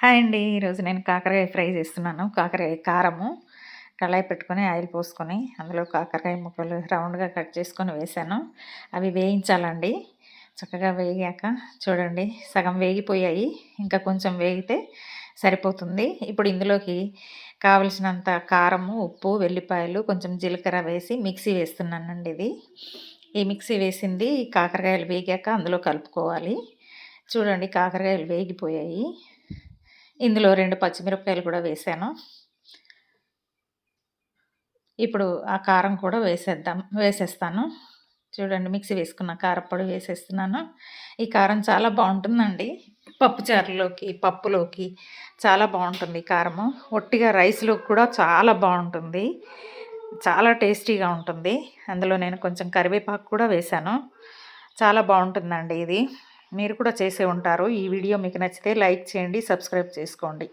Hi అండి. ఈరోజు నేను కాకరకాయ ఫ్రై చేస్తున్నాను. కాకరకాయ కారము కళాయి పెట్టుకొని ఆయిల్ పోసుకొని అందులో కాకరకాయ ముక్కలు రౌండ్‌గా కట్ చేసుకొని వేశాను. అవి వేయించాలండి. చక్కగా వేగాక చూడండి సగం వేగిపోయాయి. ఇంకా కొంచెం వేగితే సరిపోతుంది. ఇప్పుడు ఇందులోకి కావలసినంత కారము, ఉప్పు, వెల్లిపాయలు, కొంచెం జీలకర్ర వేసి మిక్సీ వేస్తున్నానండి ఇది. ఈ మిక్సీ వేసింది కాకరకాయలు వేగాక అందులో కలుపుకోవాలి. చూడండి కాకరకాయలు వేగిపోయాయి. ఇందులో 2 పచ్చిమిరపకాయలు కూడా వేశాను. ఇప్పుడు ఆ కారం కూడా వేసేస్తాను. చూడండి మిక్సీ వేసుకున్న కారప్పొడి వేసేస్తున్నాను. ఈ కారం చాలా బావుంటుందండి. పప్పుచారులోకి, పప్పులోకి చాలా బావుంటుంది ఈ కారము. ఒట్టిగా రైస్‌లోకి కూడా చాలా బావుంటుంది. చాలా టేస్టీగా ఉంటుంది. అందులో నేను కొంచెం కరివేపాకు కూడా వేశాను. చాలా బావుంటుందండి ఇది. మీరు కూడా చేసే ఉంటారు. ఈ వీడియో మీకు నచ్చితే లైక్ చేయండి, సబ్స్క్రైబ్ చేసుకోండి.